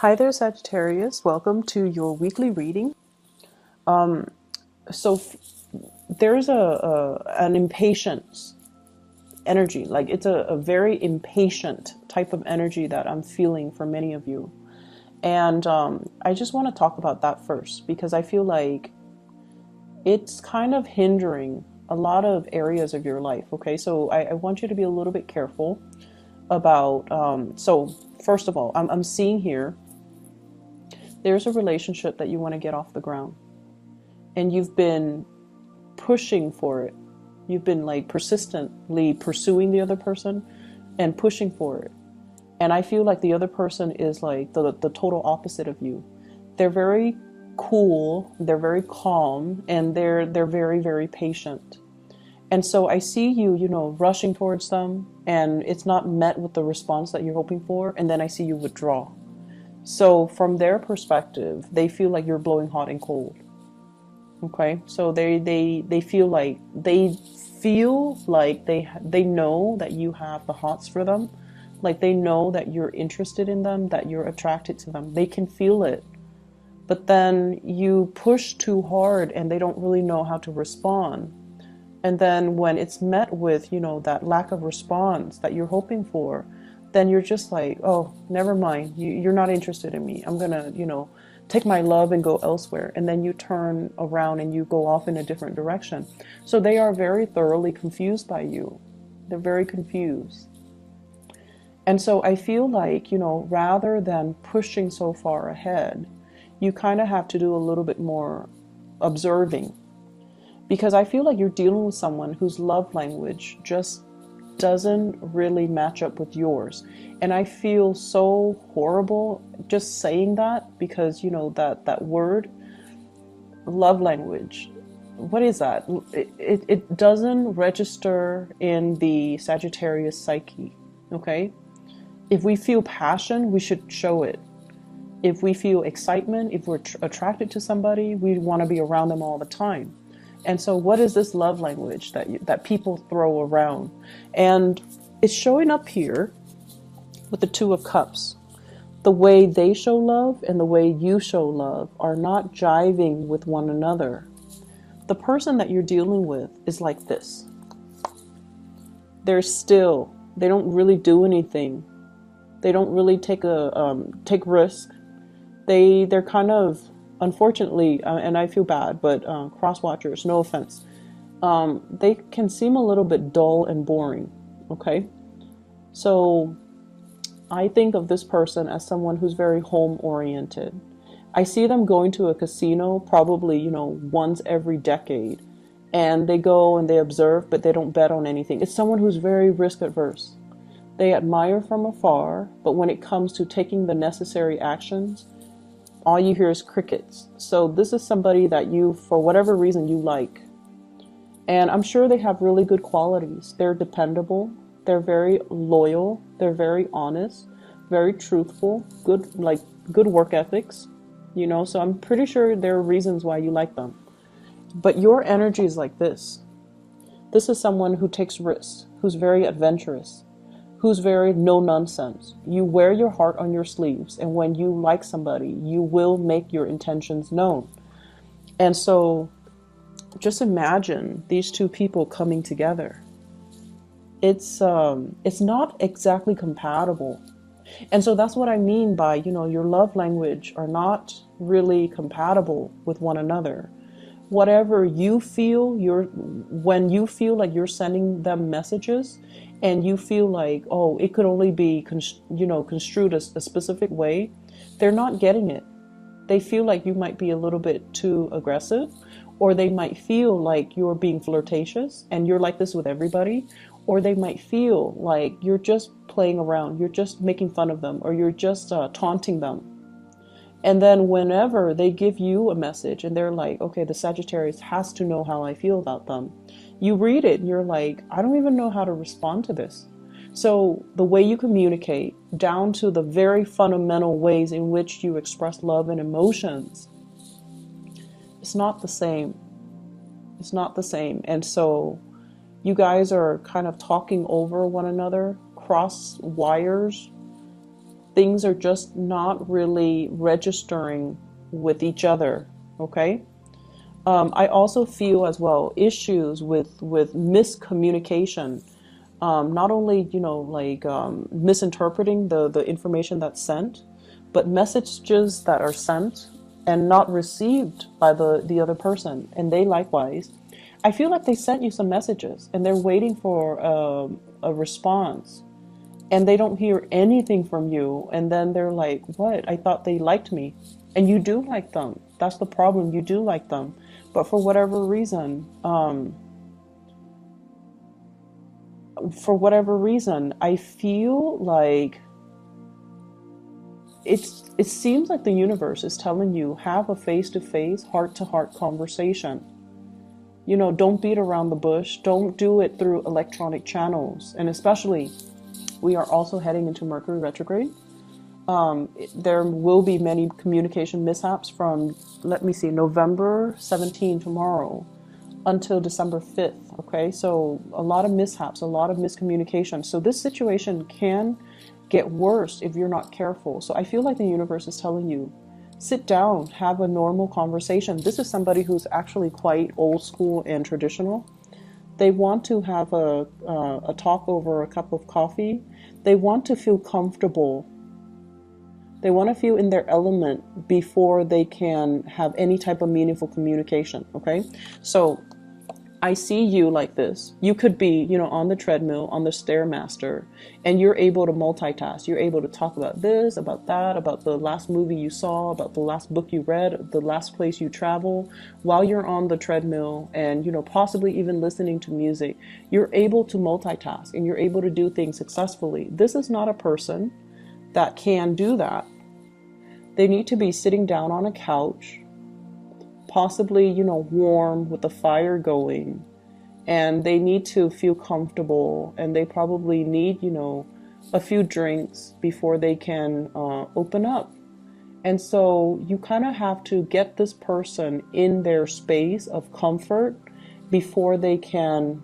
Hi there, Sagittarius. Welcome to your weekly reading. Um, so f- there's an impatience energy, like it's a very impatient type of energy that I'm feeling for many of you. And I just want to talk about that first because I feel like it's kind of hindering a lot of areas of your life. Okay, so I want you to be a little bit careful about. So, first of all, I'm seeing here there's a relationship that you want to get off the ground and you've been pushing for it. You've been like persistently pursuing the other person and pushing for it. And I feel like the other person is like the total opposite of you. They're very cool, they're very calm, and they're very, very patient. And so I see you, rushing towards them and it's not met with the response that you're hoping for, and then I see you withdraw. So from their perspective, they feel like you're blowing hot and cold. Okay, so they know that you have the hots for them, like they know that you're interested in them, that you're attracted to them. They can feel it, but then you push too hard, and they don't really know how to respond. And then when it's met with, that lack of response that you're hoping for, then you're just like, oh, never mind. You're not interested in me. I'm gonna, take my love and go elsewhere. And then you turn around and you go off in a different direction. So they are very thoroughly confused by you. They're very confused. And so I feel like, rather than pushing so far ahead, you kind of have to do a little bit more observing, because I feel like you're dealing with someone whose love language just doesn't really match up with yours. And I feel so horrible just saying that, because that word love language, what is that? It doesn't register in the Sagittarius psyche. Okay, if we feel passion, we should show it. If we feel excitement, if we're attracted to somebody, we want to be around them all the time. And so what is this love language that people throw around? And it's showing up here with the Two of Cups. The way they show love and the way you show love are not jiving with one another. The person that you're dealing with is like this. They're still, they don't really do anything. They don't really take risk. They're kind of, unfortunately, and I feel bad, but cross watchers, no offense, they can seem a little bit dull and boring. Okay, so I think of this person as someone who's very home oriented. I see them going to a casino probably, once every decade, and they go and they observe, but they don't bet on anything. It's someone who's very risk adverse. They admire from afar, but when it comes to taking the necessary actions, all you hear is crickets. So this is somebody that you, for whatever reason, you like. And I'm sure they have really good qualities. They're dependable. They're very loyal. They're very honest, very truthful, good work ethics, so I'm pretty sure there are reasons why you like them. But your energy is like this. This is someone who takes risks, who's very adventurous, who's very no nonsense. You wear your heart on your sleeves, and when you like somebody, you will make your intentions known. And so just imagine these two people coming together. It's not exactly compatible. And so that's what I mean by, your love language are not really compatible with one another. Whatever you feel, when you feel like you're sending them messages and you feel like, oh, it could only be construed as a specific way, they're not getting it. They feel like you might be a little bit too aggressive, or they might feel like you're being flirtatious and you're like this with everybody, or they might feel like you're just playing around, you're just making fun of them, or you're just taunting them. And then whenever they give you a message and they're like, okay, the Sagittarius has to know how I feel about them, you read it and you're like, I don't even know how to respond to this. So the way you communicate, down to the very fundamental ways in which you express love and emotions, it's not the same. It's not the same. And so you guys are kind of talking over one another, cross wires. things are just not really registering with each other, okay? I also feel as well issues with miscommunication. Not only, you know, like misinterpreting the information that's sent, but messages that are sent and not received by the other person, and they likewise. I feel like they sent you some messages and they're waiting for a response, and they don't hear anything from you, and then they're like, what? I thought they liked me. And you do like them. That's the problem. You do like them. But for whatever reason, I feel like it seems like the universe is telling you, have a face-to-face, heart-to-heart conversation. You know, don't beat around the bush. Don't do it through electronic channels. And especially, we are also heading into Mercury retrograde. There will be many communication mishaps from, let me see, November 17, tomorrow, until December 5th. Okay, so a lot of mishaps, a lot of miscommunication. So this situation can get worse if you're not careful. So I feel like the universe is telling you, sit down, have a normal conversation. This is somebody who's actually quite old school and traditional. They want to have a talk over a cup of coffee. They want to feel comfortable. They want to feel in their element before they can have any type of meaningful communication, okay? So I see you like this. You could be, you know, on the treadmill, on the Stairmaster, and you're able to multitask. You're able to talk about this, about that, about the last movie you saw, about the last book you read, the last place you travel, while you're on the treadmill and, you know, possibly even listening to music. You're able to multitask and you're able to do things successfully. This is not a person that can do that. They need to be sitting down on a couch, possibly, you know, warm with the fire going, and they need to feel comfortable, and they probably need, you know, a few drinks before they can open up. And so you kind of have to get this person in their space of comfort before they can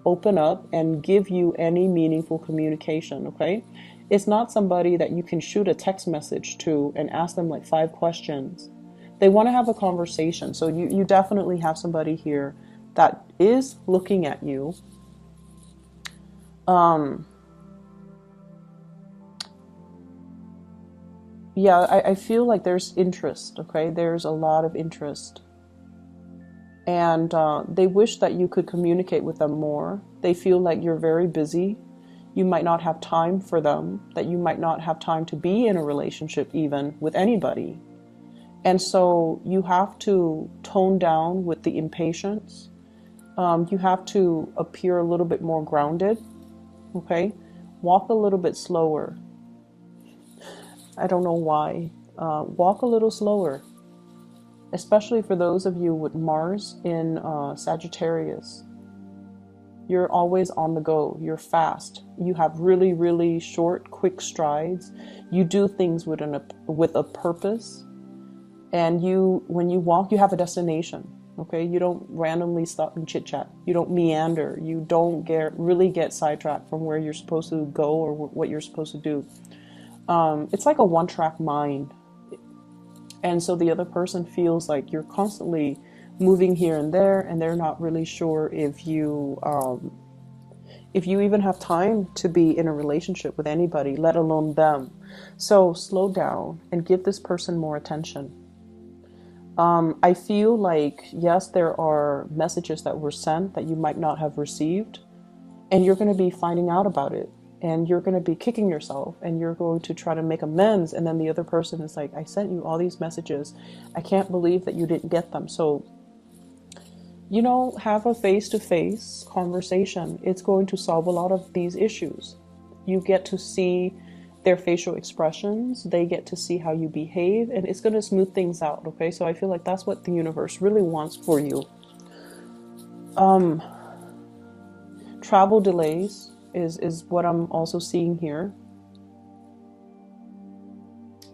open up and give you any meaningful communication, okay? It's not somebody that you can shoot a text message to and ask them like 5 questions. They want to have a conversation. So you definitely have somebody here that is looking at you. Yeah, I feel like there's interest, okay? There's a lot of interest. And they wish that you could communicate with them more. They feel like you're very busy. You might not have time for them, that you might not have time to be in a relationship even with anybody. And so you have to tone down with the impatience. You have to appear a little bit more grounded, okay? Walk a little bit slower. I don't know why. Walk a little slower, especially for those of you with Mars in Sagittarius. You're always on the go. You're fast. You have really, really short, quick strides. You do things with a purpose. And when you walk, you have a destination. Okay, you don't randomly stop and chit chat. You don't meander. You don't really get sidetracked from where you're supposed to go or what you're supposed to do. It's like a one-track mind. And so the other person feels like you're constantly moving here and there, and they're not really sure if you even have time to be in a relationship with anybody, let alone them. So slow down and give this person more attention. I feel like, yes, there are messages that were sent that you might not have received, and you're going to be finding out about it, and you're going to be kicking yourself, and you're going to try to make amends, and then the other person is like, I sent you all these messages. I can't believe that you didn't get them. So, you know, have a face-to-face conversation. It's going to solve a lot of these issues. You get to see their facial expressions. They get to see how you behave, and it's going to smooth things out, okay? So I feel like that's what the universe really wants for you. Travel delays is what I'm also seeing here.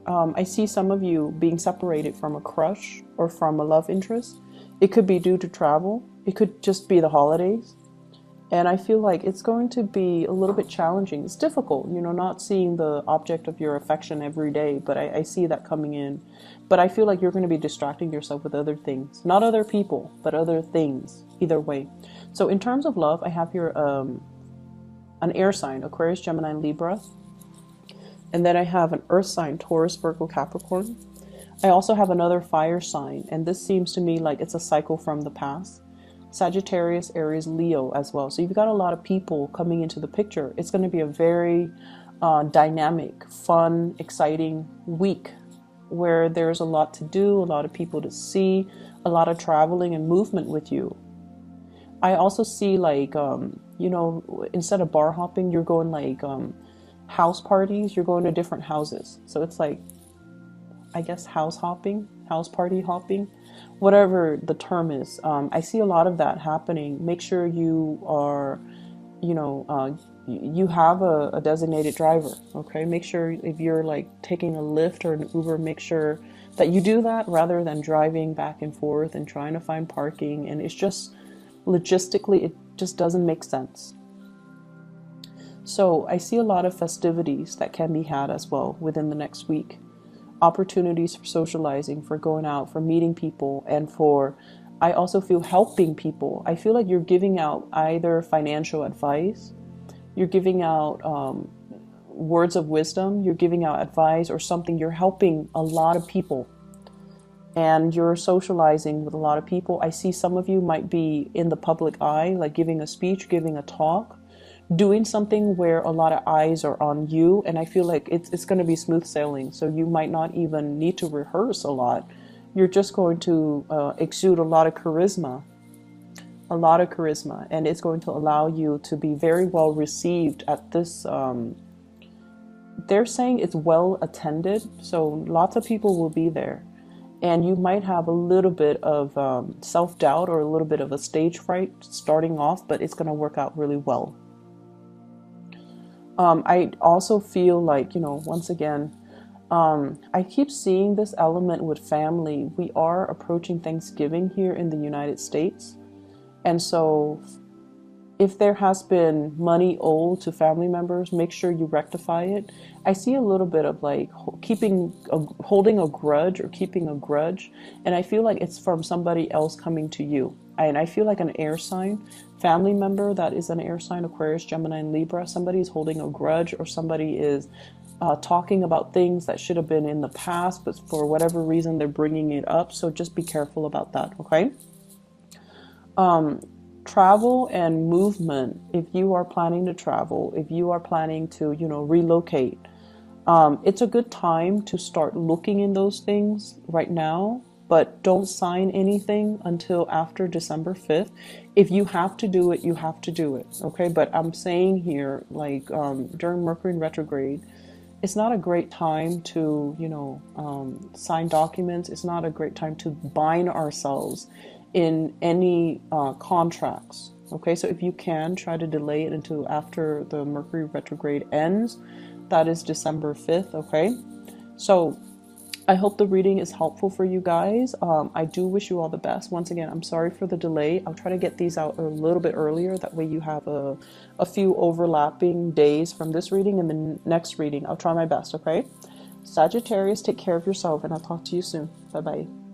I see some of you being separated from a crush or from a love interest. It could be due to travel. It could just be the holidays. And I feel like it's going to be a little bit challenging. It's difficult, you know, not seeing the object of your affection every day, but I see that coming in. But I feel like you're going to be distracting yourself with other things, not other people, but other things, either way. So in terms of love, I have here an air sign, Aquarius, Gemini, Libra. And then I have an earth sign, Taurus, Virgo, Capricorn. I also have another fire sign, and this seems to me like it's a cycle from the past. Sagittarius, Aries, Leo as well. So you've got a lot of people coming into the picture. It's going to be a very dynamic, fun, exciting week where there's a lot to do, a lot of people to see, a lot of traveling and movement with you. I also see like, you know, instead of bar hopping, you're going like house parties, you're going to different houses. So it's like, I guess, house hopping, house party hopping, whatever the term is. I see a lot of that happening. Make sure you are, you know, you have a designated driver, okay? Make sure if you're like taking a Lyft or an Uber, make sure that you do that rather than driving back and forth and trying to find parking. And it's just, logistically, it just doesn't make sense. So I see a lot of festivities that can be had as well within the next week. Opportunities for socializing, for going out, for meeting people, and for, I also feel, helping people. I feel like you're giving out either financial advice, you're giving out words of wisdom, you're giving out advice or something. You're helping a lot of people and you're socializing with a lot of people. I see some of you might be in the public eye, like giving a speech, giving a talk, doing something where a lot of eyes are on you. And I feel like it's going to be smooth sailing. So you might not even need to rehearse a lot. You're just going to exude a lot of charisma, and it's going to allow you to be very well received at this. They're saying it's well attended. So lots of people will be there. And you might have a little bit of self-doubt or a little bit of a stage fright starting off, but it's going to work out really well. I also feel like, you know, once again, I keep seeing this element with family. We are approaching Thanksgiving here in the United States. And so if there has been money owed to family members, make sure you rectify it. I see a little bit of like holding a grudge or keeping a grudge. And I feel like it's from somebody else coming to you. And I feel like an air sign, family member that is an air sign, Aquarius, Gemini, and Libra, somebody is holding a grudge or somebody is talking about things that should have been in the past, but for whatever reason, they're bringing it up. So just be careful about that, okay? Travel and movement. If you are planning to travel, if you are planning to, you know, relocate, it's a good time to start looking in those things right now, but don't sign anything until after December 5th. If you have to do it, you have to do it, okay? But I'm saying here, like during Mercury in retrograde, it's not a great time to, you know, sign documents. It's not a great time to bind ourselves in any contracts. Okay, so if you can, try to delay it until after the Mercury retrograde ends. That is December 5th, okay? So I hope the reading is helpful for you guys. I do wish you all the best. Once again, I'm sorry for the delay. I'll try to get these out a little bit earlier. That way you have a few overlapping days from this reading and the next reading. I'll try my best, okay? Sagittarius, take care of yourself, and I'll talk to you soon. Bye-bye.